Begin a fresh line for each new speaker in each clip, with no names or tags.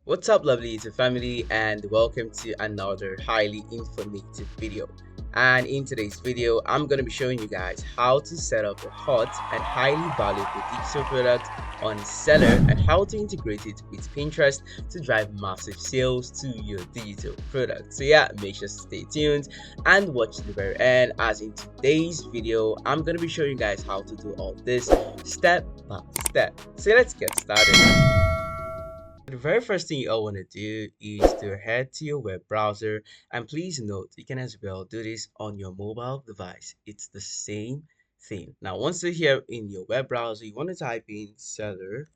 What's up, lovely YouTube family, and welcome to another highly informative video. And in today's video, I'm going to be showing you guys how to set up a hot and highly valuable digital product on Seller and how to integrate it with Pinterest to drive massive sales to your digital product. So yeah, make sure to stay tuned and watch to the very end, as in today's video, I'm going to be showing you guys how to do all this step by step. So let's get started. The very first thing you all want to do is to head to your web browser, and please note you can as well do this on your mobile device. It's the same thing. Now once you're here in your web browser, you want to type in seller.com.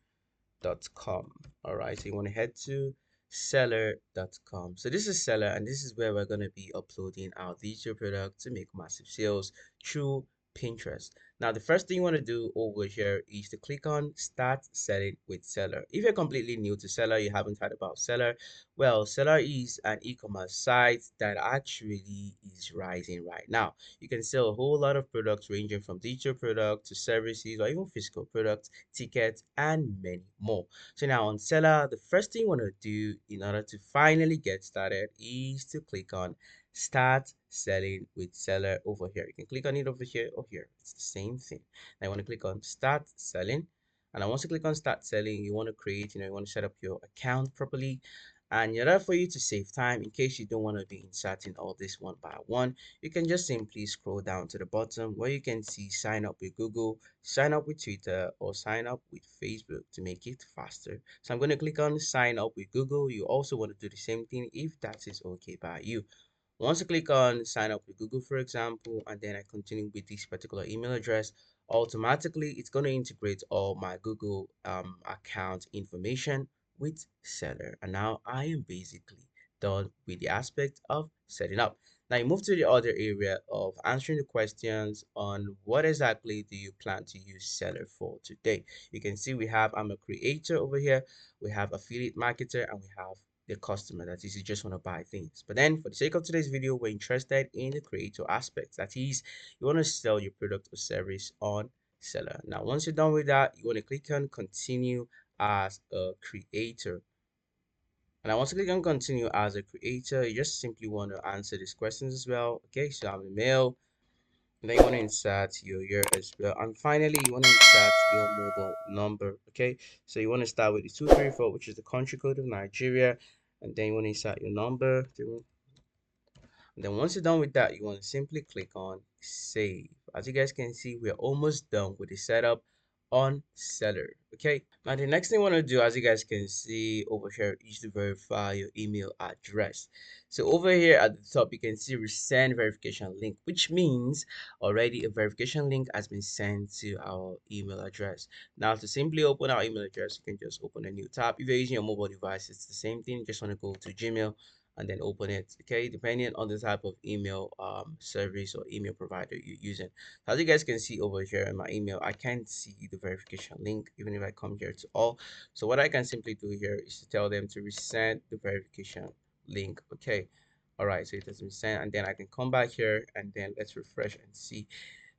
All right, so you want to head to seller.com. So this is Seller, and this is where we're going to be uploading our digital product to make massive sales through Pinterest. Now the first thing you want to do over here is to click on start selling with Seller. If you're completely new to Seller, you haven't heard about Seller, well, Seller is an e-commerce site that actually is rising right now. You can sell a whole lot of products ranging from digital products to services or even physical products, tickets, and many more. So now on Seller, the first thing you want to do in order to finally get started is to click on start selling with Seller over here. You can click on it over here or here. It's the same thing. Now you want to click on start selling. And once you click on start selling, you want to create, you want to set up your account properly. And in order for you to save time, in case you don't want to be inserting all this one by one, you can just simply scroll down to the bottom where you can see sign up with Google, sign up with Twitter, or sign up with Facebook to make it faster. So I'm going to click on sign up with Google. You also want to do the same thing if that is okay by you. Once you click on sign up with Google, for example, and then I continue with this particular email address, automatically it's going to integrate all my Google account information with Seller. And now I am basically done with the aspect of setting up. Now you move to the other area of answering the questions on what exactly do you plan to use Seller for today. You can see we have I'm a creator over here, we have affiliate marketer, and we have the customer, that is, you just want to buy things. But then for the sake of today's video, we're interested in the creator aspect, that is, you want to sell your product or service on Seller. Now once you're done with that, you want to click on continue as a creator. And I want to click on continue as a creator. You just simply want to answer these questions as well. Okay, so I'm a male, and then you want to insert your year as well, and finally you want to insert your mobile number. Okay, so you want to start with the 234, which is the country code of Nigeria, and then you want to insert your number. And then once you're done with that, you want to simply click on save. As you guys can see, we're almost done with the setup on Seller. Okay, now the next thing I want to do, as you guys can see over here, is to verify your email address. So over here at the top, you can see resend verification link, which means already a verification link has been sent to our email address. Now to simply open our email address, you can just open a new tab. If you're using your mobile device, it's the same thing. You just want to go to Gmail and then open it. Okay, depending on the type of email service or email provider you're using. So as you guys can see over here in my email, I can't see the verification link even if I come here to all. So what I can simply do here is to tell them to resend the verification link. Okay, all right, so it has been sent, and then I can come back here and then let's refresh and see.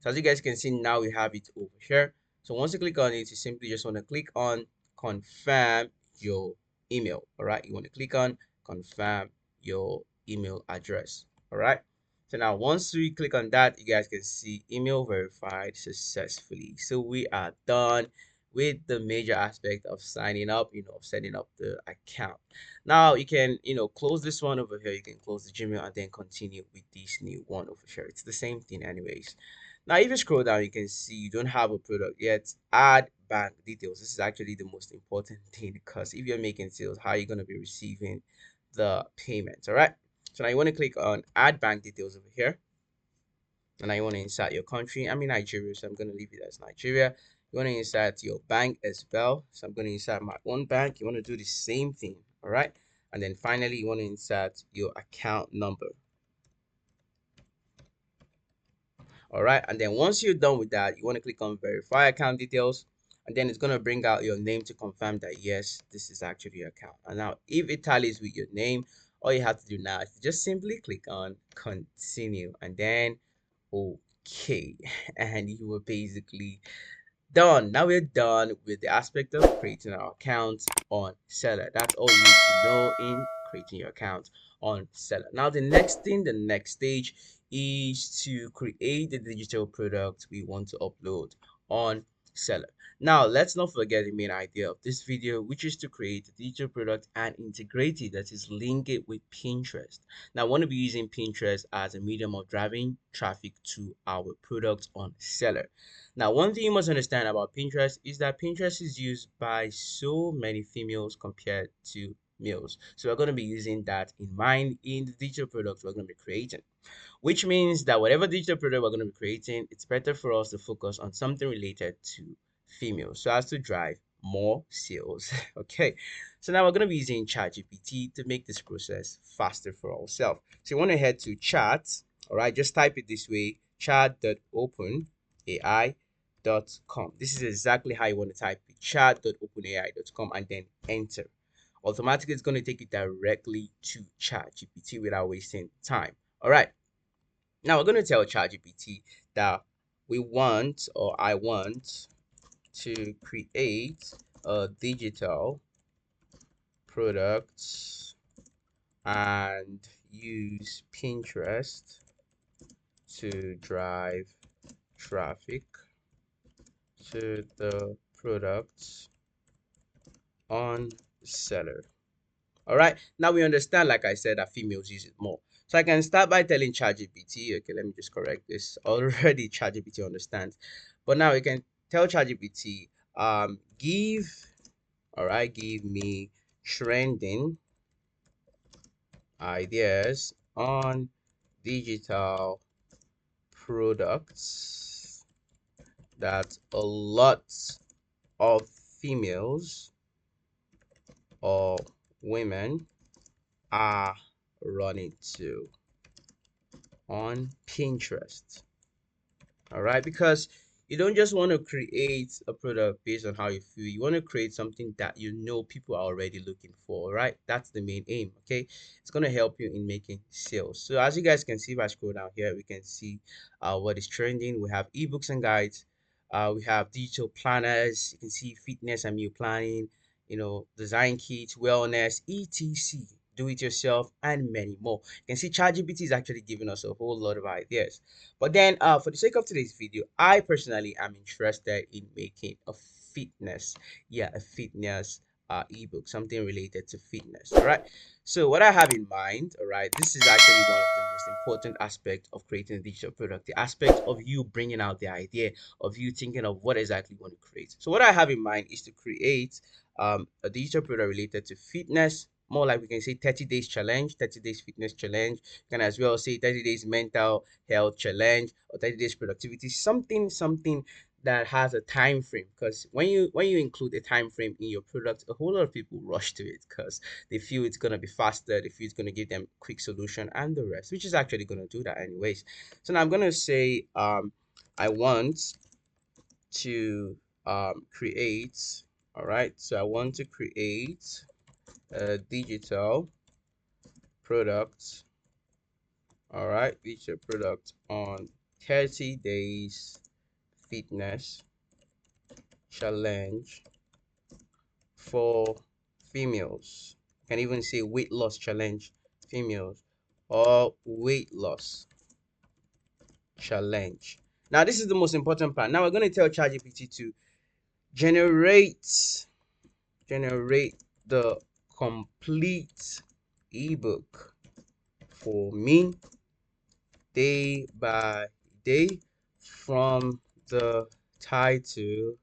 So as you guys can see, now we have it over here. So once you click on it, you simply just want to click on confirm your email. All right, you want to click on confirm your email address. All right, so now once we click on that, you guys can see email verified successfully. So we are done with the major aspect of signing up, setting up the account. Now you can close this one over here. You can close the Gmail and then continue with this new one over here. It's the same thing anyways. Now if you scroll down, you can see you don't have a product yet. Add bank details. This is actually the most important thing, because if you're making sales, how are you going to be receiving the payments? All right, so now you want to click on add bank details over here, and now you want to insert your country. I'm in Nigeria, so I'm going to leave it as Nigeria. You want to insert your bank as well, so I'm going to insert my own bank. You want to do the same thing. All right, and then finally you want to insert your account number. All right, and then once you're done with that, you want to click on verify account details, and then it's going to bring out your name to confirm that yes, this is actually your account. And now if it tallies with your name, all you have to do now is just simply click on continue and then okay, and you will basically Done. Now we're done with the aspect of creating our account on Seller. That's all you need to know in creating your account on Seller. Now the next stage is to create the digital product we want to upload on Seller. Now let's not forget the main idea of this video, which is to create a digital product and integrate it, that is link it with Pinterest. Now I want to be using Pinterest as a medium of driving traffic to our product on Seller. Now, one thing you must understand about Pinterest is that Pinterest is used by so many females compared to males. So we're going to be using that in mind in the digital products we're going to be creating, which means that whatever digital product we're going to be creating, it's better for us to focus on something related to females so as to drive more sales. Okay, so now we're going to be using ChatGPT to make this process faster for ourselves. So you want to head to chat, all right, just type it this way: chat.openai.com. This is exactly how you want to type it: chat.openai.com, and then enter. Automatically it's going to take you directly to ChatGPT without wasting time. All right, now we're going to tell ChatGPT that we want, or I want, to create a digital product and use Pinterest to drive traffic to the products on Seller. All right, now we understand, like I said, that females use it more. So I can start by telling ChatGPT, okay, let me just correct this. Already ChatGPT understands. But now we can tell ChatGPT, give me trending ideas on digital products that a lot of females or women are running to on Pinterest. All right, because you don't just want to create a product based on how you feel. You want to create something that you know people are already looking for. All right, that's the main aim. Okay, it's going to help you in making sales. So as you guys can see, if I scroll down here, we can see what is trending. We have ebooks and guides, we have digital planners. You can see fitness and meal planning, design kits, wellness, etc, do it yourself, and many more. You can see ChatGPT is actually giving us a whole lot of ideas. But then, for the sake of today's video, I personally am interested in making a fitness, a fitness ebook, something related to fitness. All right. So what I have in mind, all right, this is actually one of the most important aspects of creating a digital product, the aspect of you bringing out the idea, of you thinking of what exactly you want to create. So what I have in mind is to create a digital product related to fitness, more like we can say 30 days challenge, 30 days fitness challenge. You can as well say 30 days mental health challenge, or 30 days productivity, something that has a time frame. Because when you include a time frame in your product, a whole lot of people rush to it because they feel it's going to be faster, they feel it's going to give them quick solution and the rest, which is actually going to do that anyways. So now I'm going to say I want to create, all right, so I want to create a digital product, all right, digital product on 30 days fitness challenge for females. You can even say weight loss challenge females, or weight loss challenge. Now this is the most important part. Now we're going to tell ChatGPT to generate the complete ebook for me day by day, from the title,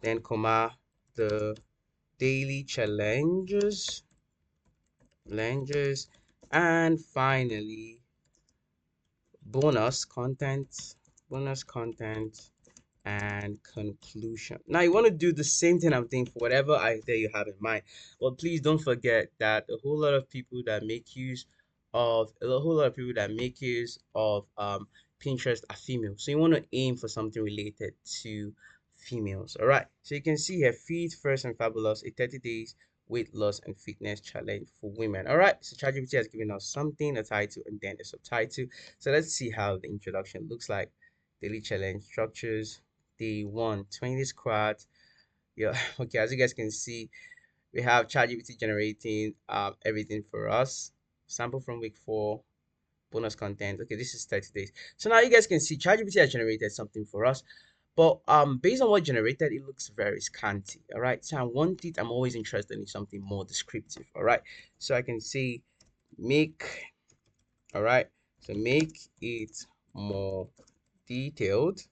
then comma, the daily challenges, and finally bonus content and conclusion. Now you want to do the same thing I'm doing for whatever idea you have in mind. But please don't forget that a whole lot of people that make use of Pinterest are female. So you want to aim for something related to females. All right. So you can see here, Fit First and Fabulous, a 30 days weight loss and fitness challenge for women. All right. So ChatGPT has given us something, a title, and then a subtitle. So let's see how the introduction looks like. Daily challenge structures, day 1, 20 squad. Yeah, okay, as you guys can see, we have ChatGPT generating everything for us. Sample from week 4, bonus content. Okay, this is 30 days. So now you guys can see ChatGPT has generated something for us. But based on what generated, it looks very scanty. All right. So I want it. I'm always interested in something more descriptive. All right. So I can say make. All right. So make it more detailed,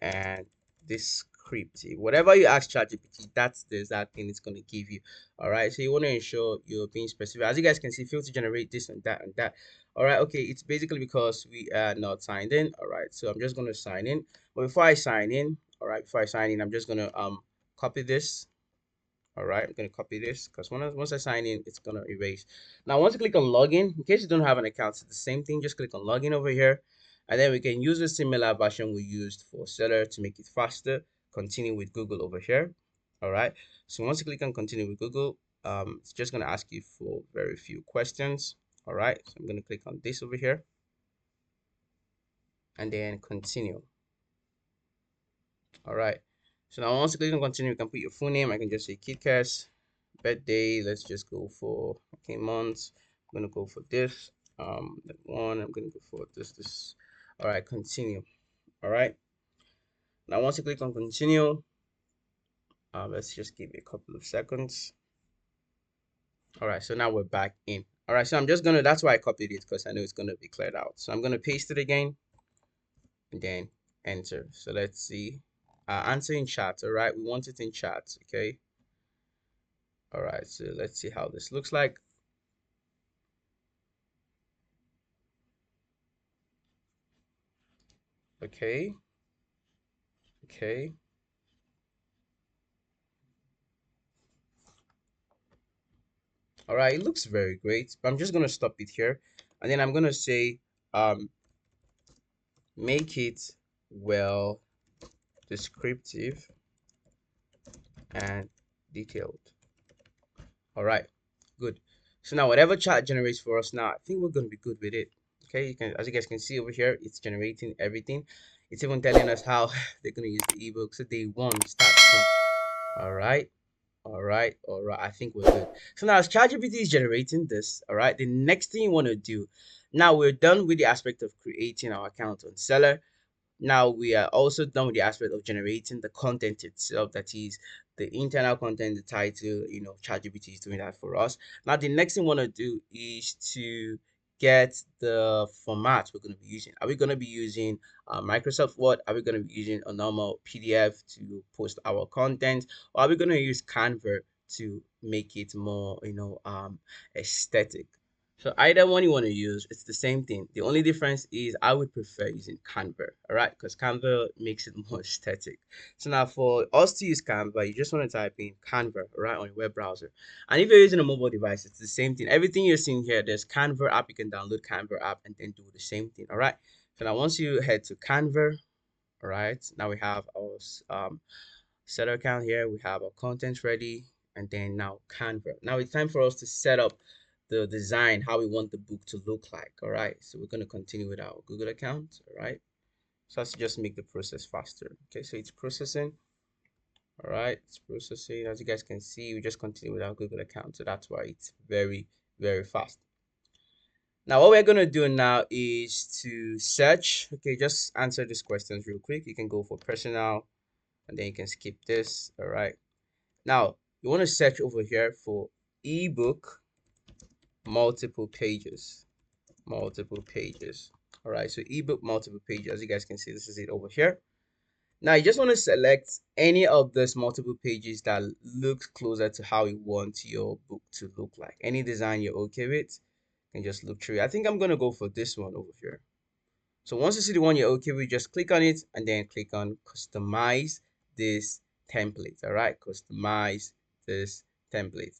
and descriptive. Whatever you ask ChatGPT, that's the exact thing it's going to give you. All right. So you want to ensure you're being specific. As you guys can see, fail to generate this and that and that. All right. Okay. It's basically because we are not signed in. All right. So I'm just going to sign in. But before I sign in, all right, before I sign in, I'm just going to copy this. All right, I'm going to copy this because once I sign in, it's going to erase. Now, once you click on login, in case you don't have an account, it's the same thing. Just click on login over here. And then we can use a similar version we used for Seller to make it faster. Continue with Google over here. All right. So once you click on continue with Google, it's just going to ask you for very few questions. All right. So I'm going to click on this over here and then continue. All right. So now once you click on continue, you can put your full name. I can just say KitKat. Birthday, let's just go for, okay, months. I'm gonna go for this. That one, I'm gonna go for this. All right, continue. All right. Now once you click on continue, let's just give it a couple of seconds. All right, so now we're back in. All right, so I'm just gonna, that's why I copied it, because I know it's gonna be cleared out. So I'm gonna paste it again and then enter. So let's see. Answer in chat. All right, we want it in chat. Okay. All right, so let's see how this looks like. Okay. Okay. All right, it looks very great, but I'm just gonna stop it here, and then I'm gonna say make it well descriptive and detailed. All right, good. So now whatever chat generates for us now, I think we're gonna be good with it. Okay, you can, as you guys can see over here, it's generating everything. It's even telling us how they're gonna use the ebook. So day 1 starts from. All right. All right, all right. I think we're good. So now as ChatGPT is generating this, all right, the next thing you want to do, now we're done with the aspect of creating our account on Seller. Now we are also done with the aspect of generating the content itself, that is the internal content, the title, ChatGPT is doing that for us. Now the next thing we want to do is to get the format we're going to be using. Are we going to be using Microsoft Word? Are we going to be using a normal PDF to post our content? Or are we going to use Canva to make it more, aesthetic? So either one you want to use, it's the same thing. The only difference is I would prefer using Canva, all right? Because Canva makes it more aesthetic. So now for us to use Canva, you just want to type in Canva, right, on your web browser. And if you're using a mobile device, it's the same thing. Everything you're seeing here, there's Canva app. You can download Canva app and then do the same thing, all right? So now once you head to Canva, all right, now we have our setter account here, we have our content ready, and then now Canva. Now it's time for us to set up the design, how we want the book to look like. All right, so we're going to continue with our Google account. All right, so let's just make the process faster. Okay, so it's processing. All right, it's processing. As you guys can see, we just continue with our Google account, so that's why it's very, very fast. Now what we're going to do now is to search. Okay, just answer these questions real quick. You can go for personal, and then you can skip this. All right, now you want to search over here for ebook multiple pages. All right, so ebook multiple pages. As you guys can see, this is it over here. Now you just want to select any of those multiple pages that looks closer to how you want your book to look like. Any design you're okay with, you can just look through it. I think I'm gonna go for this one over here. So once you see the one you're okay with, just click on it and then click on customize this template. All right, customize this template.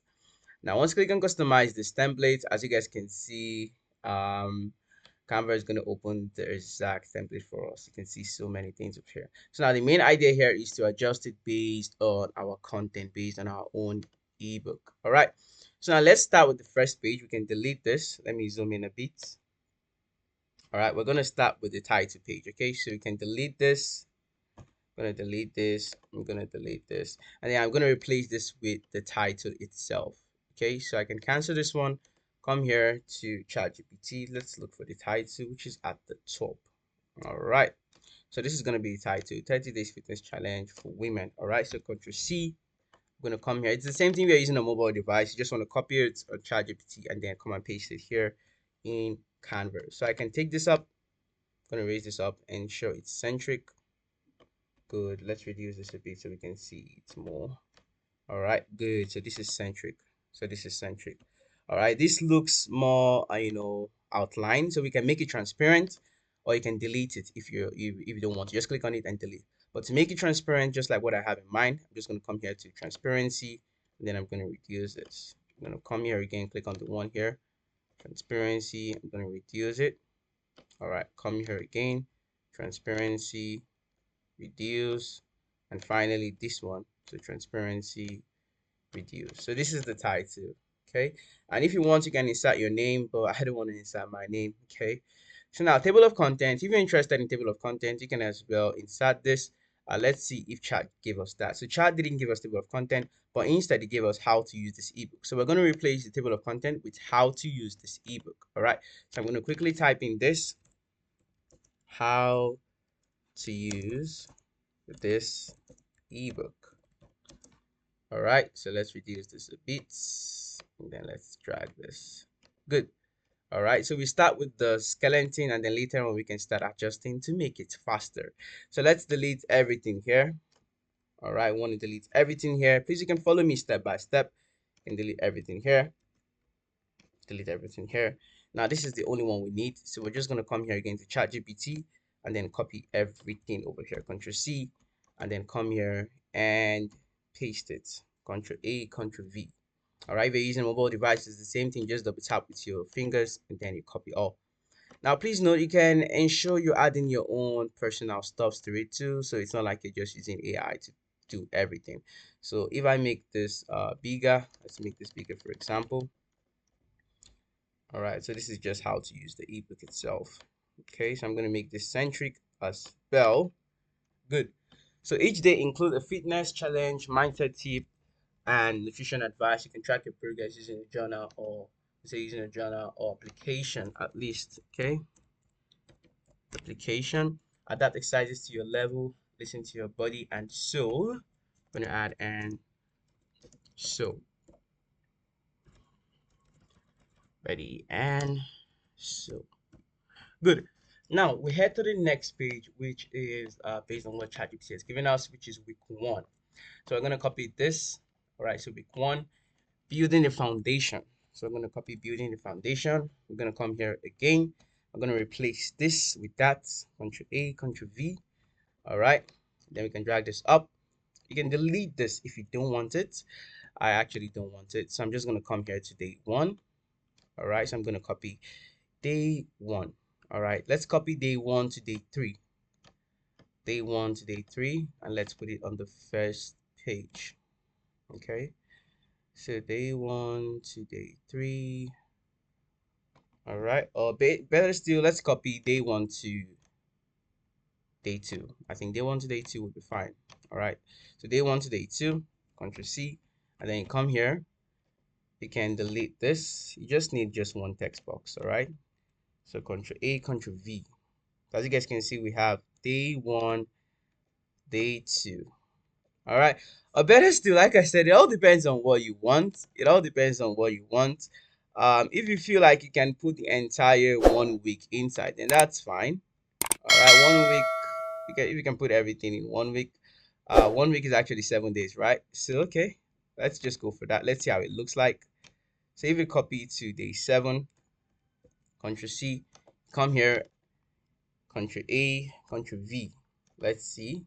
Now once you click on customize this template, as you guys can see, Canva is going to open the exact template for us. You can see so many things up here. So now the main idea here is to adjust it based on our content, based on our own ebook. All right, so now let's start with the first page. We can delete this. Let me zoom in a bit. All right, we're going to start with the title page. Okay, so we can delete this. I'm going to delete this. I'm going to delete this. And then I'm going to replace this with the title itself. Okay, so I can cancel this one. Come here to ChatGPT. Let's look for the title, which is at the top. All right. So this is going to be the title, 30 Days Fitness Challenge for Women. All right, so Control C. I'm going to come here. It's the same thing we're using a mobile device. You just want to copy it on ChatGPT and then come and paste it here in Canva. So I can take this up. I'm going to raise this up and show it's centric. Good. Let's reduce this a bit so we can see it more. All right, good. So this is centric. All right, this looks more outlined, so we can make it transparent, or you can delete it if you don't want to. Just click on it and delete. But to make it transparent, just like what I have in mind, I'm just going to come here to transparency, and then I'm going to reduce this. I'm going to come here again, click on the one here, transparency. I'm going to reduce it. All right, come here again, transparency, reduce, and finally this one, so transparency, reduce. So this is the title. Okay, and if you want, you can insert your name, but I don't want to insert my name. Okay, so now table of contents. If you're interested in table of contents, you can as well insert this. Let's see if chat gave us that. So chat didn't give us table of content, but instead it gave us how to use this ebook. So we're going to replace the table of content with how to use this ebook. All right, so I'm going to quickly type in this, how to use this ebook. All right, so let's reduce this a bit, and then let's drag this. Good. All right, so we start with the skeleton, and then later on we can start adjusting to make it faster. So let's delete everything here. All right, I want to delete everything here. Please, you can follow me step by step and delete everything here. Delete everything here. Now this is the only one we need, so we're just going to come here again to ChatGPT and then copy everything over here. Control C, and then come here and paste it. Control A, Control V. All right, if you're using a mobile device, it's the same thing. Just double tap with your fingers and then you copy all. Now please note, you can ensure you're adding your own personal stuffs to it too, so it's not like you're just using AI to do everything. So if I make this bigger, let's make this bigger for example. All right, so this is just how to use the ebook itself. Okay, so I'm going to make this centric as well. Good. So each day include a fitness challenge, mindset tip, and nutrition advice. You can track your progress using a journal, or say using a journal or application at least. Okay, application. Adapt exercises to your level, listen to your body and soul. I'm going to add and soul. Ready and soul. Good. Now we head to the next page, which is based on what ChatGPT has given us, which is week 1. So I'm going to copy this. All right, so week 1, building the foundation. So I'm going to copy building the foundation. We're going to come here again. I'm going to replace this with that. Control A, Control V. All right, then we can drag this up. You can delete this if you don't want it. I actually don't want it, so I'm just going to come here to day 1. All right, so I'm going to copy day 1. All right, let's copy day 1 to day 3. Day 1 to day 3, and let's put it on the first page. Okay, so day 1 to day 3. All right, or better still, let's copy day 1 to day 2. I think day 1 to day 2 would be fine. All right, so day 1 to day 2, Control C, and then you come here. You can delete this. You just need just one text box. All right, so Control A, Control V. As you guys can see, we have day 1, day 2. All right, or better still, like I said, it all depends on what you want. It all depends on what you want. If you feel like you can put the entire 1 week inside, then that's fine. All right, 1 week, if you can put everything in 1 week. 1 week is actually 7 days, right? So okay, let's just go for that. Let's see how it looks like. So if you copy it to day 7, Control C, come here, Control A, Control V. Let's see,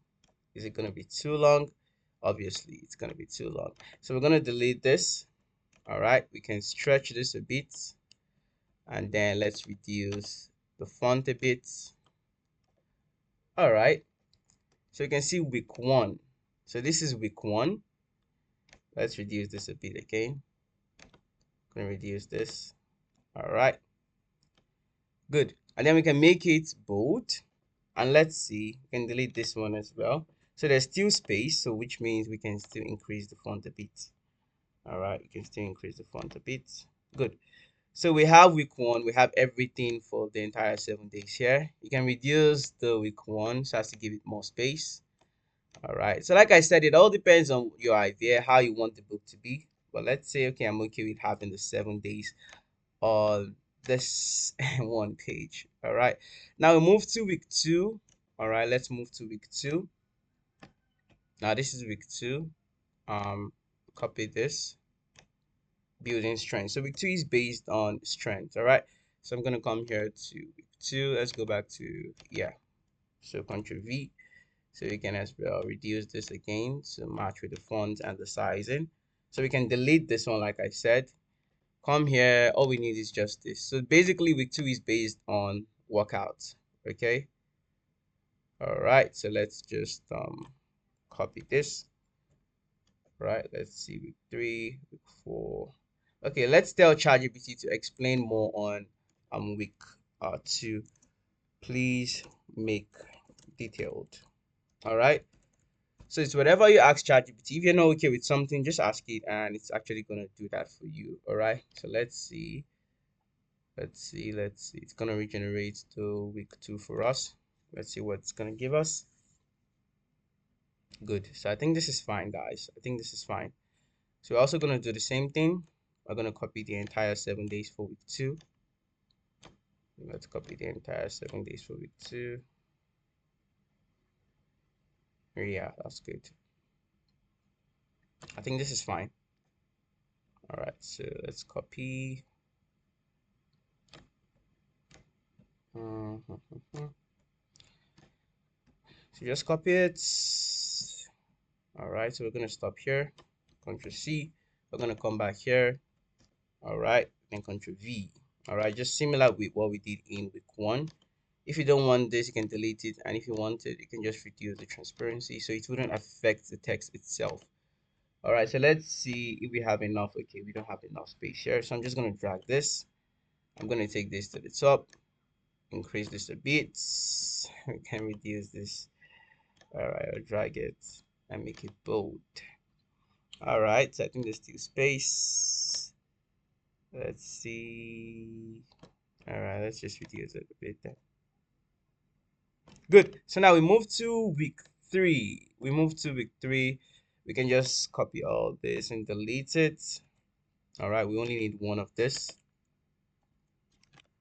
is it gonna be too long? Obviously, it's gonna be too long. So we're gonna delete this. All right, we can stretch this a bit, and then let's reduce the font a bit. All right, so you can see week 1. So this is week 1. Let's reduce this a bit again. I'm gonna reduce this. All right, good. and then we can make it bold. And let's see, we can delete this one as well. So there's still space, so which means we can still increase the font a bit. All right, you can still increase the font a bit. Good. So we have week 1, we have everything for the entire 7 days here. You can reduce the week 1 so as to give it more space. All right, so like I said, it all depends on your idea, how you want the book to be. But let's say, okay, I'm okay with having the 7 days on this one page. All right, now we move to week 2. All right, let's move to week 2. Now this is week 2. Copy this, building strength. So week 2 is based on strength. All right, so I'm gonna come here to week 2. Let's go back to, yeah, so Ctrl V. So we can as well reduce this again to match with the font and the sizing. So we can delete this one, like I said. Come here, all we need is just this. So basically week 2 is based on workouts. Okay, all right, so let's just copy this. Right, let's see, week 3, week 4. Okay, let's tell ChatGPT to explain more on week 2. Please make detailed. All right, so it's whatever you ask ChatGPT. If you're not okay with something, just ask it and it's actually gonna do that for you. All right, so let's see. It's gonna regenerate to week 2 for us. Let's see what it's gonna give us. Good. So I think this is fine, guys. I think this is fine. So we're also gonna do the same thing. We're gonna copy the entire 7 days for week 2. Let's copy the entire 7 days for week 2. Yeah, that's good. I think this is fine. All right, so let's copy. So just copy it. All right, so we're gonna stop here. Ctrl C. We're gonna come back here. All right, then Ctrl V. All right, just similar with what we did in week 1. If you don't want this, you can delete it, and if you want it, you can just reduce the transparency so it wouldn't affect the text itself. All right, so let's see if we have enough. Okay, we don't have enough space here, so I'm just going to drag this. I'm going to take this to the top, increase this a bit. We can reduce this. All right, I'll drag it and make it bold. All right, so I think there's still space. Let's see. All right, let's just reduce it a bit there. Good. So now we move to week 3. We can just copy all this and delete it. All right, we only need one of this.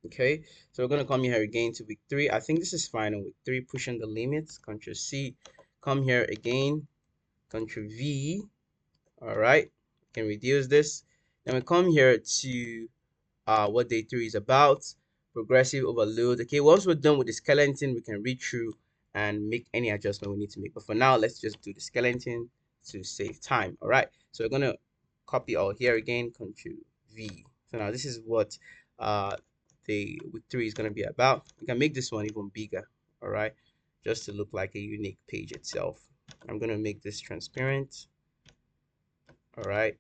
Okay, so we're gonna come here again to week 3. I think this is fine on week 3. Pushing the limits. Ctrl C. Come here again. Ctrl V. All right, we can reduce this. Then we come here to what day 3 is about. Progressive overload. Okay, once we're done with the skeleton, we can read through and make any adjustment we need to make. But for now, let's just do the skeleton to save time. All right, so we're gonna copy all here again. Ctrl V. So now this is what the week 3 is gonna be about. We can make this one even bigger. All right, just to look like a unique page itself. I'm gonna make this transparent. All right,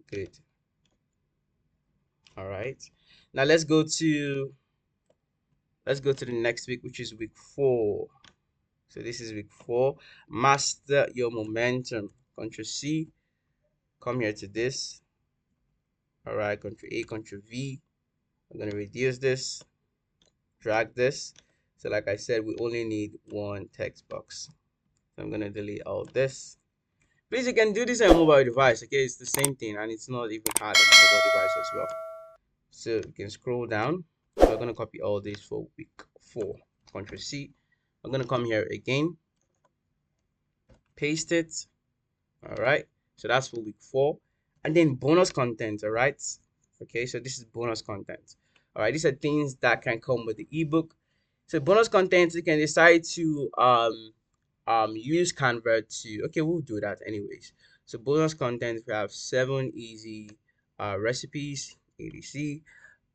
good. All right, now let's go to the next week, which is week 4. So this is week 4. Master your momentum. Ctrl C. Come here to this. All right, Ctrl A, Ctrl V. I'm gonna reduce this, drag this. So like I said, we only need one text box. So I'm gonna delete all this. Please, you can do this on a mobile device. Okay, it's the same thing, and it's not even hard on a mobile device as well. So you can scroll down. We're gonna copy all this for week 4. Ctrl C. I'm gonna come here again, paste it. All right, so that's for week 4. And then bonus content. All right, okay, so this is bonus content. All right, these are things that can come with the ebook. So bonus content, you can decide to use Canva to, okay, we'll do that anyways. So bonus content, we have 7 easy recipes, etc.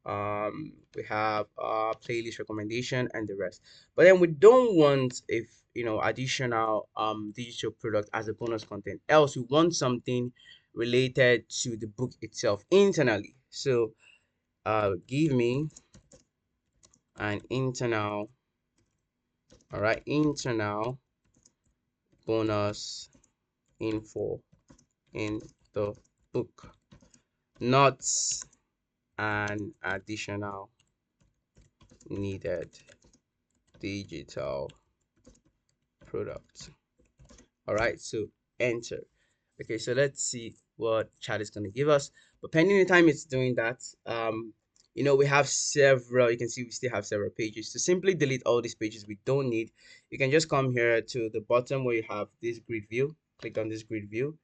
We have playlist recommendation and the rest. But then we don't want, if additional digital product as a bonus content, else we want something related to the book itself internally. So give me and internal, all right, internal bonus info in the book, not an additional needed digital product. All right, so enter. Okay, so let's see what chat is going to give us. But pending the time it's doing that, we have several, you can see we still have several pages. To simply delete all these pages we don't need, you can just come here to the bottom where you have this grid view, click on this grid view,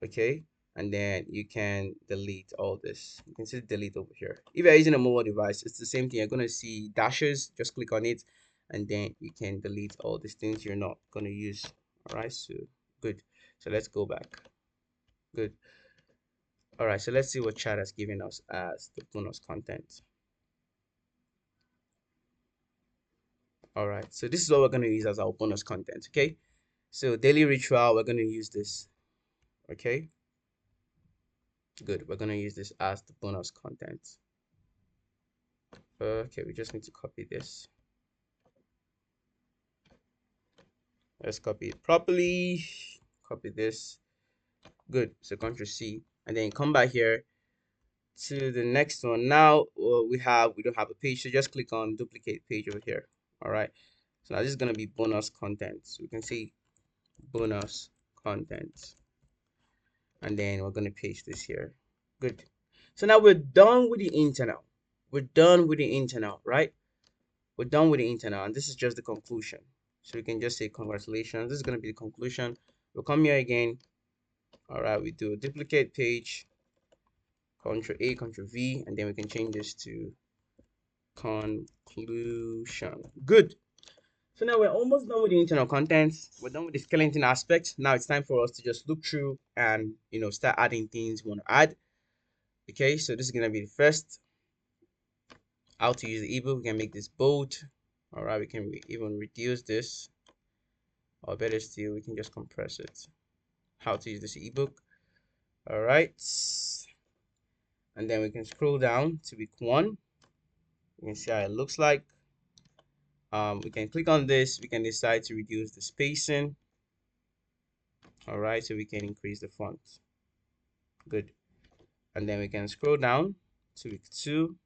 okay, and then you can delete all this. You can see delete over here. If you're using a mobile device, it's the same thing. You're going to see dashes, just click on it, and then you can delete all these things you're not going to use. All right, so good. So let's go back. Good. All right, so let's see what chat has given us as the bonus content. All right, so this is what we're going to use as our bonus content. Okay, so daily ritual, we're going to use this. Okay, good. We're going to use this as the bonus content. Okay, we just need to copy this. Let's copy it properly. Copy this. Good. So Ctrl C, and then come back here to the next one. Now we don't have a page, so just click on duplicate page over here. All right. So now this is gonna be bonus content. So we can see bonus content, and then we're gonna paste this here. Good. So now we're done with the internal. We're done with the internal, right? We're done with the internal, and this is just the conclusion. So we can just say congratulations. This is going to be the conclusion. We'll come here again. All right, we do a duplicate page, Ctrl A, Ctrl V, and then we can change this to conclusion. Good. So now we're almost done with the internal content. We're done with the skeleton aspect. Now it's time for us to just look through and start adding things we want to add. Okay, so this is going to be the first. How to use the ebook. We can make this bold. All right, we can even reduce this, or better still, we can just compress it. How to use this ebook. All right, and then we can scroll down to week 1. You can see how it looks like. We can click on this. We can decide to reduce the spacing. All right, so we can increase the font. Good. And then we can scroll down to week 2.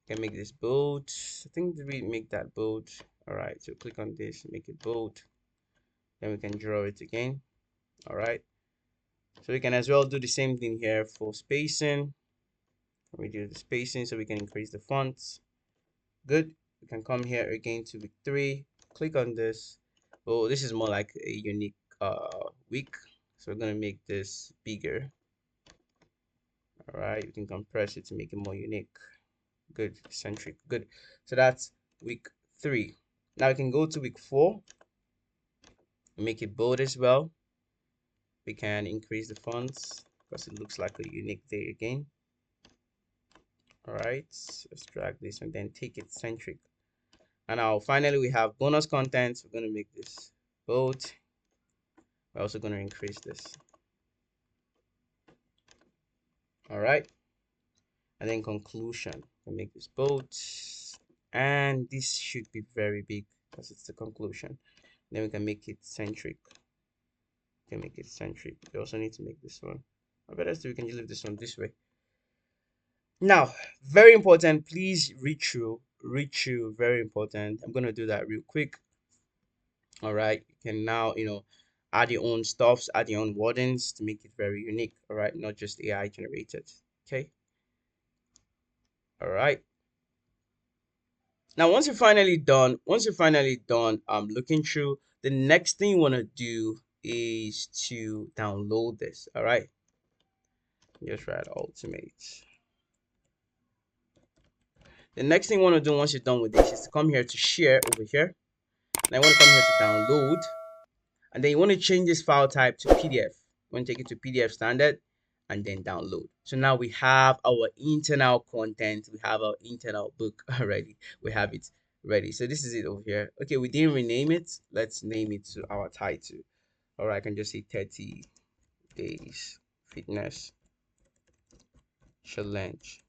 We can make this bold. I think we make that bold. All right, so click on this, make it bold. Then we can draw it again. All right, so we can as well do the same thing here for spacing. Reduce the spacing so we can increase the fonts. Good. We can come here again to week 3, click on this. Oh, this is more like a unique week, so we're going to make this bigger. All right, you can compress it to make it more unique. Good. Centric. Good. So that's week 3. Now we can go to week 4, make it bold as well. We can increase the fonts because it looks like a unique day again. All right, let's drag this and then take it centric. And now finally we have bonus content. We're going to make this bold. We're also going to increase this. All right, and then conclusion. We'll make this bold, and this should be very big because it's the conclusion. Then we can make it centric. We can make it centric. We also need to make this one. I better still we can just leave this one this way. Now, very important, please read through, very important. I'm going to do that real quick. All right, you can now add your own stuffs, add your own wordings to make it very unique. All right, not just AI generated. Okay. All right, now once you're finally done looking through, the next thing you want to do is to download this. All right, just write ultimate. The next thing you want to do once you're done with this is to come here to share over here. Now you want to come here to download, and then you want to change this file type to PDF. You want to take it to PDF standard and then download. So now we have our internal content, we have our internal book already, we have it ready. So this is it over here. Okay, we didn't rename it. Let's name it to our title. All right, I can just say 30 days fitness challenge.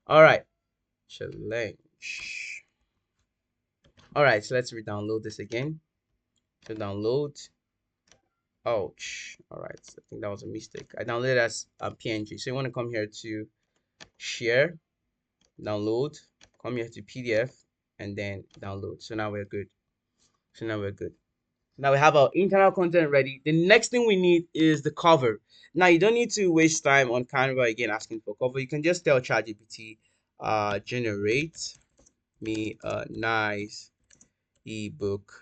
All right, challenge. All right, so let's re-download this again. So download. Ouch. All right, so I think that was a mistake. I downloaded as a PNG. So you want to come here to share, download, come here to PDF, and then download. So now we're good. So now we're good. Now we have our internal content ready. The next thing we need is the cover. Now you don't need to waste time on Canva again asking for cover. You can just tell ChatGPT, generate me a nice ebook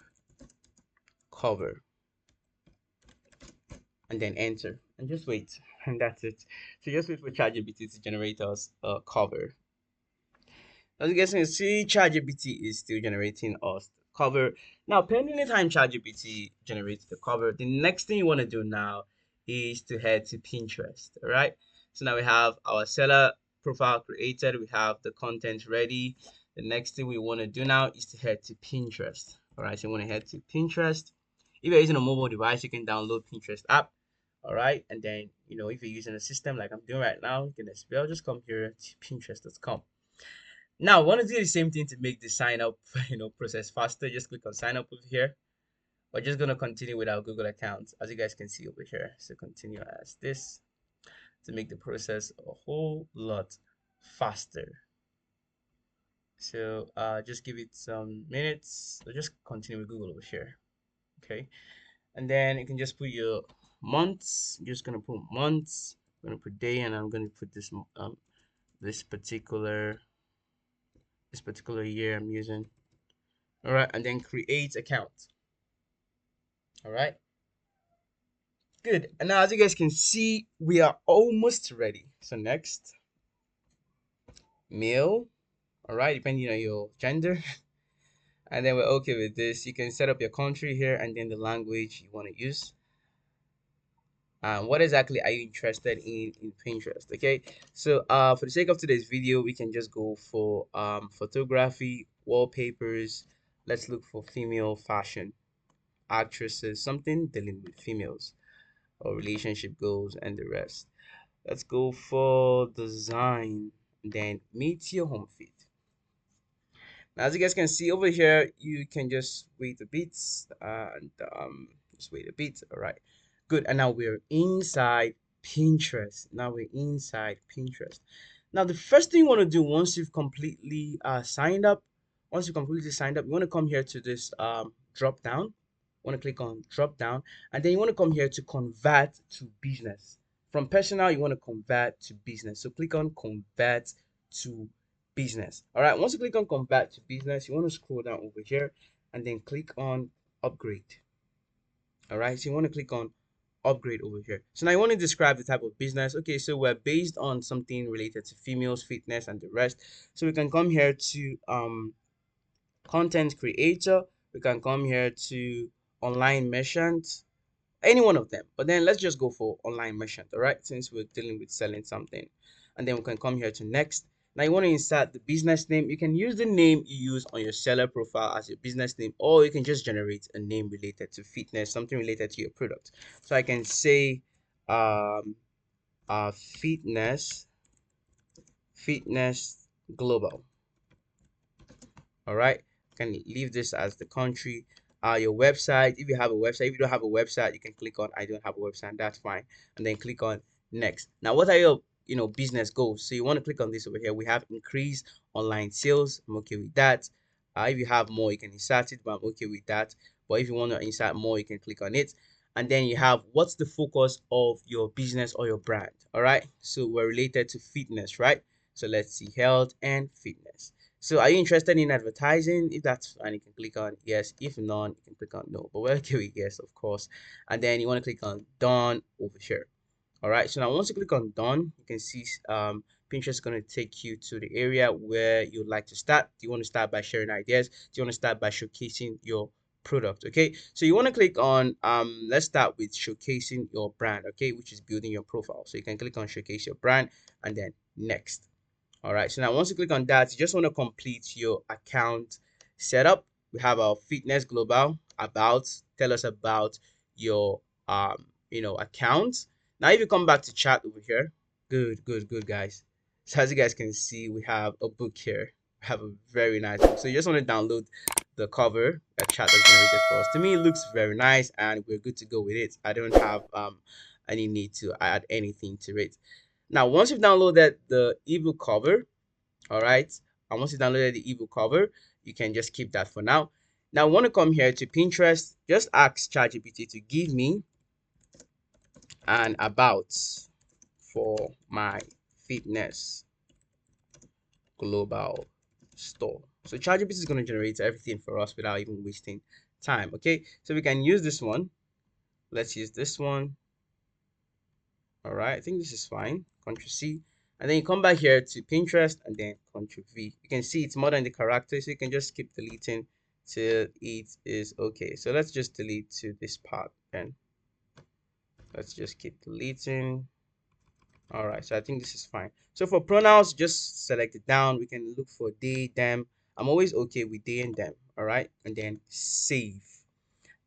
cover, and then enter, and just wait, and that's it. So just wait for ChatGPT to generate us a cover. As you guys can see, ChatGPT is still generating us the cover. Now, pending the time ChatGPT generates the cover, the next thing you want to do now is to head to Pinterest. All right. So now we have our seller profile created. We have the content ready. The next thing we want to do now is to head to Pinterest. All right. So you want to head to Pinterest. If you're using a mobile device, you can download Pinterest app. All right. And then, if you're using a system like I'm doing right now, you can as well just come here to Pinterest.com. Now, I want to do the same thing to make the sign up, process faster. Just click on sign up over here. We're just gonna continue with our Google account, as you guys can see over here. So continue as this to make the process a whole lot faster. So just give it some minutes. So just continue with Google over here. Okay, and then you can just put your months. I'm just gonna put months. I'm gonna put day, and I'm gonna put this particular year I'm using. All right, and then create account. All right, good. And now, as you guys can see, we are almost ready. So next, male. All right, depending on your gender. And then we're okay with this. You can set up your country here and then the language you want to use. What exactly are you interested in Pinterest? Okay, so for the sake of today's video, we can just go for photography, wallpapers. Let's look for female fashion, actresses, something dealing with females, or relationship goals and the rest. Let's go for design, then meet your home feed. Now, as you guys can see over here, you can just wait a bit and just wait a bit. All right, good. And now we're inside Pinterest. Now we're inside Pinterest. Now, the first thing you want to do once you've completely signed up, you want to come here to this drop down. Want to click on drop down, and then you want to come here to convert to business. From personal, you want to convert to business. So click on convert to business. All right, once you click on convert to business, you want to scroll down over here and then click on upgrade. All right, so you want to click on upgrade over here. So now you want to describe the type of business. Okay, so we're based on something related to females, fitness, and the rest. So we can come here to content creator. We can come here to online merchant, any one of them. But then let's just go for online merchant. All right, since we're dealing with selling something. And then we can come here to next. Now you want to insert the business name. You can use the name you use on your seller profile as your business name, or you can just generate a name related to fitness, something related to your product. So I can say fitness global. All right, can leave this as the country. Your website, if you have a website. If you don't have a website, you can click on I don't have a website, that's fine, and then click on next. Now, what are your business goals? So you want to click on this over here. We have increase online sales. I'm okay with that. If you have more, you can insert it, but I'm okay with that. But if you want to insert more, you can click on it. And then you have what's the focus of your business or your brand. All right, so we're related to fitness, right? So let's see, health and fitness. So are you interested in advertising? If that's fine, you can click on yes. If not, you can click on no. But we're okay with yes, of course. And then you want to click on done over here. All right. So now once you click on done, you can see Pinterest is going to take you to the area where you'd like to start. Do you want to start by sharing ideas? Do you want to start by showcasing your product? Okay. So you want to click on let's start with showcasing your brand. Okay, which is building your profile. So you can click on showcase your brand and then next. All right, so now once you click on that, you just want to complete your account setup. We have our fitness global, about, tell us about your account. Now if you come back to chat over here, good guys. So as you guys can see, we have a book here. have a very nice book. So you just want to download the cover that chat has generated for us. To me, it looks very nice, and we're good to go with it. I don't have any need to add anything to it. Now, once you've downloaded the ebook cover, all right, and once you downloaded the ebook cover, you can just keep that for now. Now, I want to come here to Pinterest. Just ask ChatGPT to give me an about for my fitness global store. So ChatGPT is going to generate everything for us without even wasting time. Okay, so we can use this one. Let's use this one. All right, I think this is fine. Control C, and then you come back here to Pinterest and then Control V. You can see it's more than the character, so you can just keep deleting till it is okay. So let's just delete to this part, and let's just keep deleting. All right, so I think this is fine. So for pronouns, just select it down. We can look for they, them. I'm always okay with they and them. All right, and then save.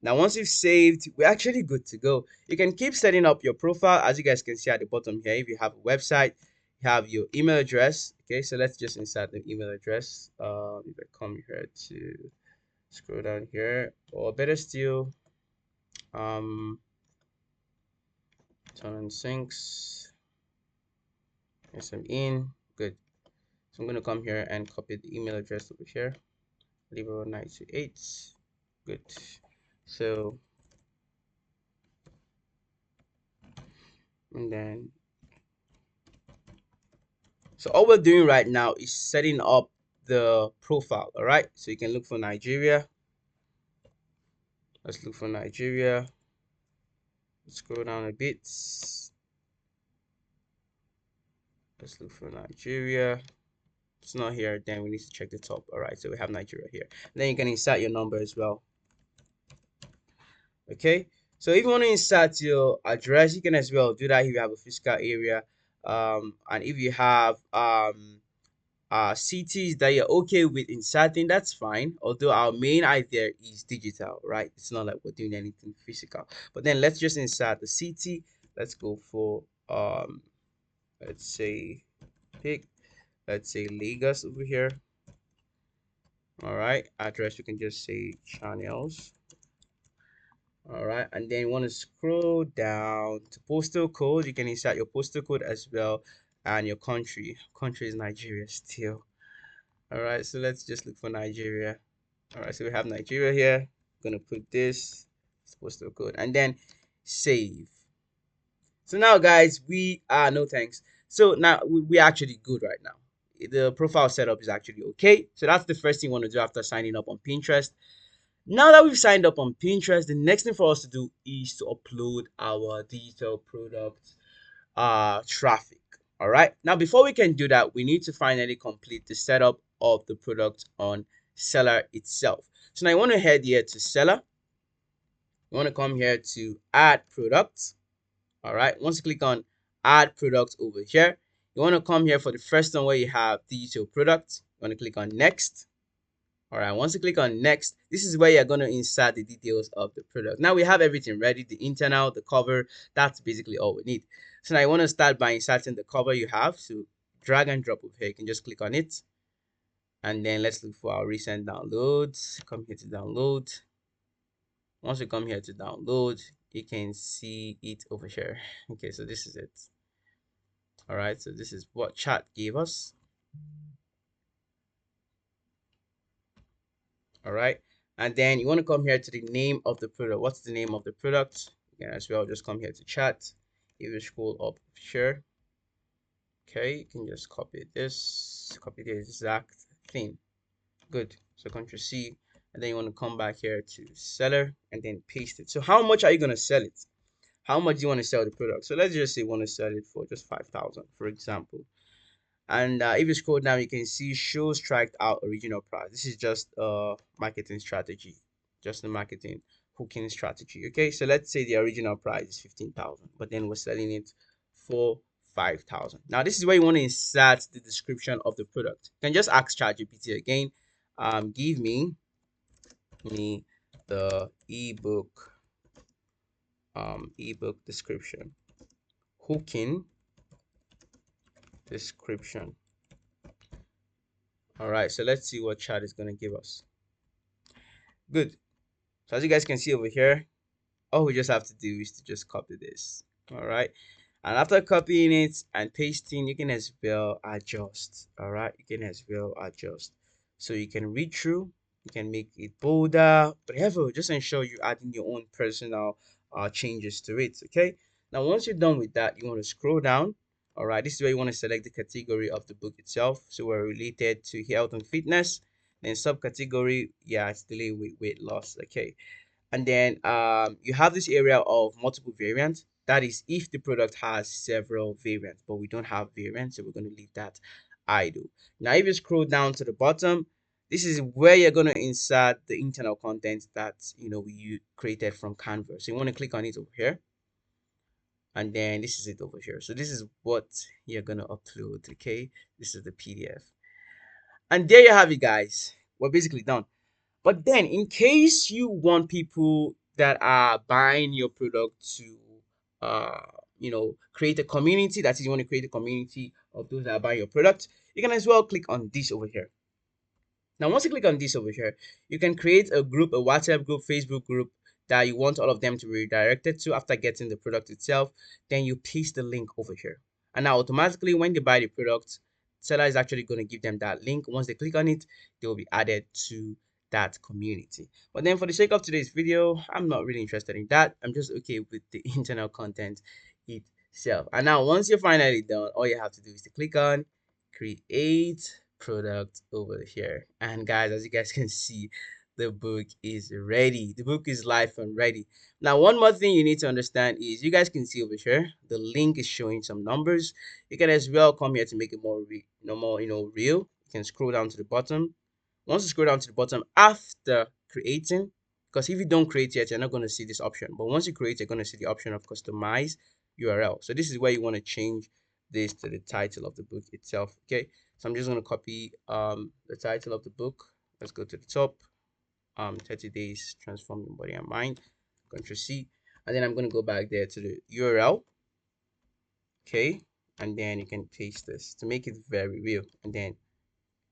Now, once you've saved, we're actually good to go. You can keep setting up your profile. As you guys can see at the bottom here, if you have a website, you have your email address. Okay, so let's just insert the email address. If I come here to scroll down here, or better still, turn on syncs. Yes, I'm in. Good. So I'm going to come here and copy the email address over here. Level 98. Good. So, and then, so all we're doing right now is setting up the profile. All right. So you can look for Nigeria. Let's look for Nigeria. Let's scroll down a bit. Let's look for Nigeria. It's not here. Then we need to check the top. All right. So we have Nigeria here. Then you can insert your number as well. Okay, so if you want to insert your address, you can as well do that if you have a physical area, and if you have cities that you're okay with inserting, that's fine. Although our main idea is digital, right? It's not like we're doing anything physical. But then let's just insert the city. Let's go for let's say pick, let's say Lagos over here. All right, address, you can just say channels. All right, and then you want to scroll down to postal code. You can insert your postal code as well, and your country. Country is Nigeria still. All right, so let's just look for Nigeria. All right, so we have Nigeria here. I'm gonna put this postal code and then save. So now, guys, we are no thanks. So now we're actually good right now. The profile setup is actually okay. So that's the first thing you want to do after signing up on Pinterest. Now that we've signed up on Pinterest, the next thing for us to do is to upload our digital product traffic. All right. Now, before we can do that, we need to finally complete the setup of the product on Selar itself. So now you want to head here to Selar. You want to come here to add products. All right. Once you click on add products over here, you want to come here for the first one where you have digital products. You want to click on next. All right, once you click on next, this is where you're going to insert the details of the product. Now we have everything ready, the internal, the cover. That's basically all we need. So now you want to start by inserting the cover you have. So drag and drop over here. You can just click on it. And then let's look for our recent downloads. Come here to download. Once you come here to download, you can see it over here. Okay, so this is it. All right, so this is what chat gave us. All right, and then you want to come here to the name of the product. What's the name of the product? You can as well just come here to chat. If you scroll up here, okay, you can just copy this, copy the exact thing. Good. So Ctrl C, and then you want to come back here to seller and then paste it. So how much are you going to sell it? How much do you want to sell the product? So let's just say you want to sell it for just 5,000, for example. And if you scroll down, you can see show striked out original price. This is just a marketing strategy, just a marketing hooking strategy. Okay, so let's say the original price is 15,000, but then we're selling it for 5,000. Now this is where you want to insert the description of the product. You can just ask ChatGPT again. Give me the ebook description, hooking description. All right, so let's see what chat is going to give us. Good. So as you guys can see over here, all we just have to do is to just copy this. All right, and after copying it and pasting, you can as well adjust. All right, you can as well adjust, so you can read through, you can make it bolder, whatever. Just ensure you're adding your own personal changes to it. Okay, now once you're done with that, you want to scroll down. All right, this is where you want to select the category of the book itself, so we're related to health and fitness. Then subcategory, yeah, it's dealing with weight loss. Okay, and then you have this area of multiple variants. That is if the product has several variants, but we don't have variants, so we're going to leave that idle. Now if you scroll down to the bottom, this is where you're going to insert the internal content that you created from Canva. So you want to click on it over here, and then this is it over here. So this is what you're going to upload. Okay, this is the PDF, and there you have it, guys. We're basically done. But then, in case you want people that are buying your product to, uh, create a community, that is, you want to create a community of those that are buying your product, you can as well click on this over here. Now, once you click on this over here, you can create a group, a WhatsApp group, Facebook group that you want all of them to be redirected to after getting the product itself. Then you paste the link over here. And now automatically when they buy the product, seller is actually going to give them that link. Once they click on it, they will be added to that community. But then for the sake of today's video, I'm not really interested in that. I'm just okay with the internal content itself. And now once you're finally done, all you have to do is to click on create product over here. And guys, as you guys can see, the book is ready. The book is live and ready. Now one more thing you need to understand is you guys can see over here the link is showing some numbers. You can as well come here to make it more real. You can scroll down to the bottom. Once you scroll down to the bottom after creating, because if you don't create yet, you're not going to see this option, but once you create, you're going to see the option of customize URL. So this is where you want to change this to the title of the book itself. Okay, so I'm just going to copy the title of the book. Let's go to the top. 30 days transforming body and mind. Control C, and then I'm going to go back there to the URL. Okay, and then you can paste this to make it very real, and then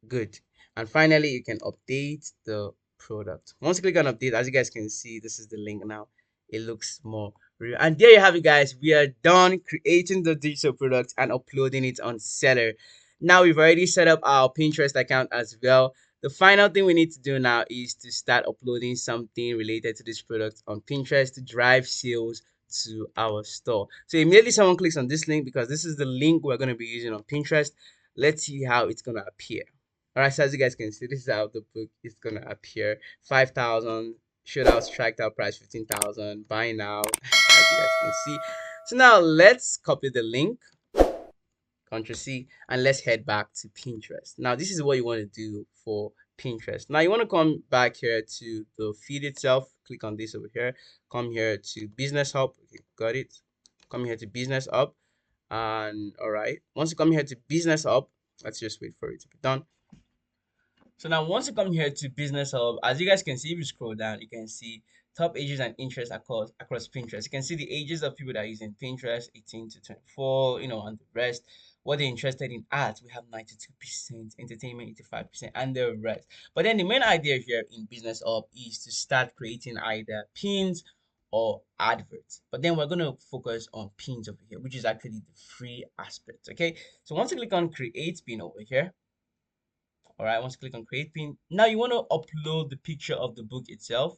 good. And finally, you can update the product. Once you click on update, as you guys can see, this is the link now. It looks more real. And there you have it, guys. We are done creating the digital product and uploading it on Seller. Now we've already set up our Pinterest account as well. The final thing we need to do now is to start uploading something related to this product on Pinterest to drive sales to our store. So immediately someone clicks on this link, because this is the link we're going to be using on Pinterest. Let's see how it's going to appear. All right, so as you guys can see, this is how the book is gonna appear. 5,000 shootouts, tracked out price 15,000. Buy now, as you guys can see. So now let's copy the link, Ctrl C, and let's head back to Pinterest. Now this is what you want to do for Pinterest. Now you want to come back here to the feed itself. Click on this over here. Come here to Business Hub. Okay, got it. Come here to Business Hub, and all right. Once you come here to Business Hub, let's just wait for it to be done. So now once you come here to Business Hub, as you guys can see, if you scroll down, you can see top ages and interests across Pinterest. You can see the ages of people that are using Pinterest, 18 to 24, and the rest. What they're interested in art, we have 92%, entertainment 85%, and the rest. But then the main idea here in Business Hub is to start creating either pins or adverts. But then we're going to focus on pins over here, which is actually the free aspect. Okay, so once you click on create pin over here, all right, once you click on create pin, now you want to upload the picture of the book itself.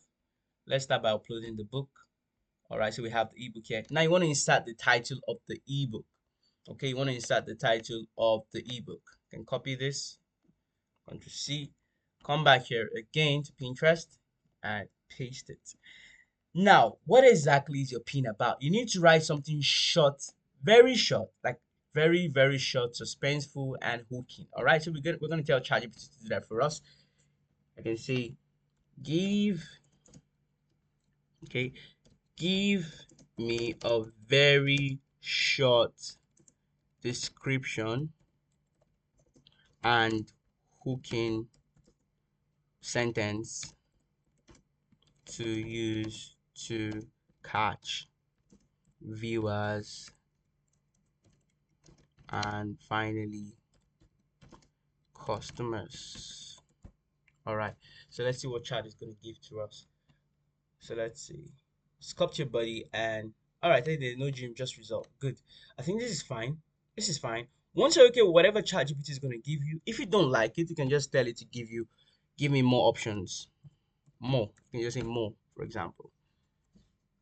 Let's start by uploading the book. All right, so we have the ebook here. Now you want to insert the title of the ebook. Okay, you want to insert the title of the ebook. You can copy this, Ctrl C, come back here again to Pinterest and paste it. Now, what exactly is your pin about? You need to write something short, very short, like very, very short, suspenseful, and hooking. All right, so we're going to tell ChatGPT to do that for us. I can say, give, okay, give me a very short description and hooking sentence to use to catch viewers, and finally customers. All right, so let's see what chat is going to give to us. So let's see, sculpture body, and all right, there's no gym, just result. Good. I think this is fine. This is fine. Once you're okay with whatever ChatGPT is going to give you, if you don't like it, you can just tell it to give me more options. More. You can just say more, for example.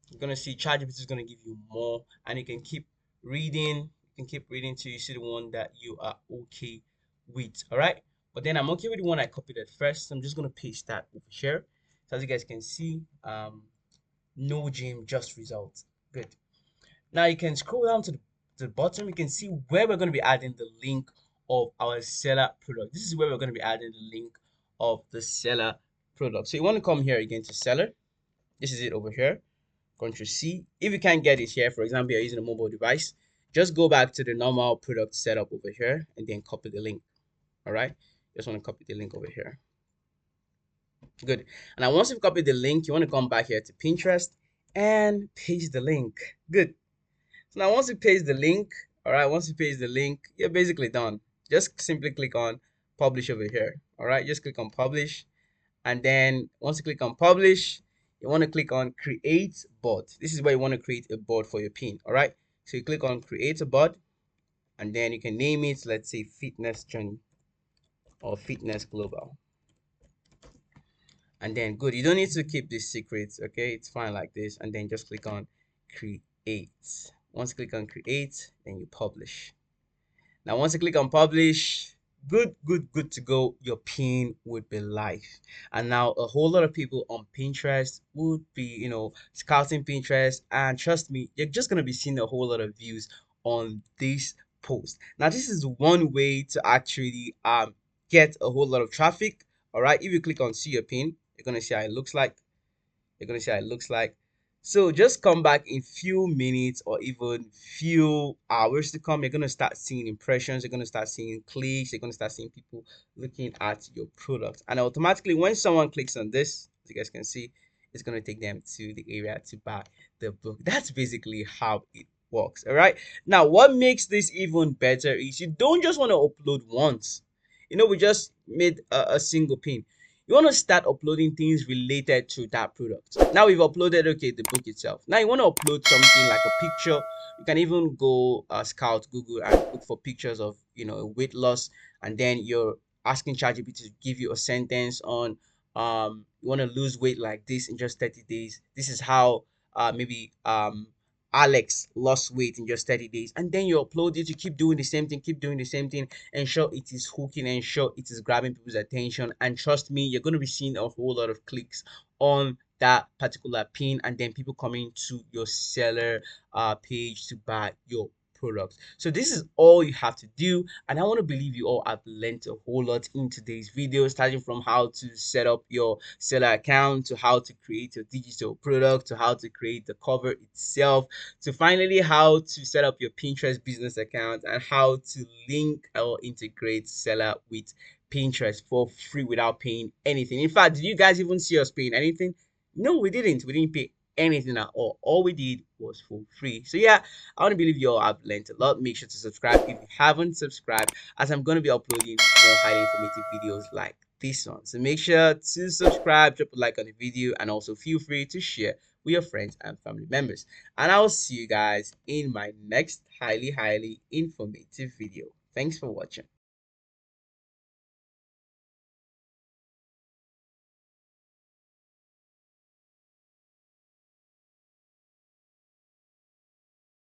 You're gonna see ChatGPT is gonna give you more, and you can keep reading. You can keep reading till you see the one that you are okay with. All right. But then I'm okay with the one I copied at first. So I'm just gonna paste that over here. So as you guys can see, no gym, just results. Good. Now you can scroll down to the bottom. You can see where we're gonna be adding the link of our seller product. This is where we're gonna be adding the link of the seller product. So you want to come here again to seller. This is it over here. Control C. If you can't get it here, for example, you're using a mobile device, just go back to the normal product setup over here and then copy the link. All right. Just want to copy the link over here. Good. And now once you've copied the link, you want to come back here to Pinterest and paste the link. Good. So now once you paste the link, all right, once you paste the link, you're basically done. Just simply click on publish over here. All right. Just click on publish. And then once you click on publish, you want to click on create board. This is where you want to create a board for your pin. All right, so you click on create a board, and then you can name it, let's say fitness journey or fitness global. And then good, you don't need to keep this secret. Okay, it's fine like this. And then just click on create. Once you click on create, then you publish. Now once you click on publish, good to go. Your pin would be live. And now a whole lot of people on Pinterest would be, scouting Pinterest, and trust me, you're just going to be seeing a whole lot of views on this post. Now this is one way to actually get a whole lot of traffic. All right, if you click on see your pin, you're going to see how it looks like. You're going to see how it looks like. So just come back in few minutes or even few hours to come. You're going to start seeing impressions. You're going to start seeing clicks. You're going to start seeing people looking at your product. And automatically, when someone clicks on this, as you guys can see, it's going to take them to the area to buy the book. That's basically how it works. All right. Now, what makes this even better is you don't just want to upload once. We just made a single pin. You want to start uploading things related to that product. Now we've uploaded, okay, the book itself. Now you want to upload something like a picture. You can even go scout Google and look for pictures of a weight loss, and then you're asking ChatGPT to give you a sentence on you want to lose weight like this in just 30 days. This is how maybe Alex lost weight in just 30 days, and then you upload it. You keep doing the same thing, keep doing the same thing. Ensure it is hooking, ensure it is grabbing people's attention, and trust me, you're going to be seeing a whole lot of clicks on that particular pin, and then people coming to your seller page to buy your products. So this is all you have to do, and I want to believe you all have learned a whole lot in today's video, starting from how to set up your seller account, to how to create your digital product, to how to create the cover itself, to finally how to set up your Pinterest business account, and how to link or integrate seller with Pinterest for free without paying anything. In fact, did you guys even see us paying anything? No, we didn't. We didn't pay anything at all. All we did was for free. So yeah, I want to believe you all have learned a lot. Make sure to subscribe if you haven't subscribed, as I'm going to be uploading more highly informative videos like this one. So make sure to subscribe, drop a like on the video, and also feel free to share with your friends and family members. And I'll see you guys in my next highly informative video. Thanks for watching.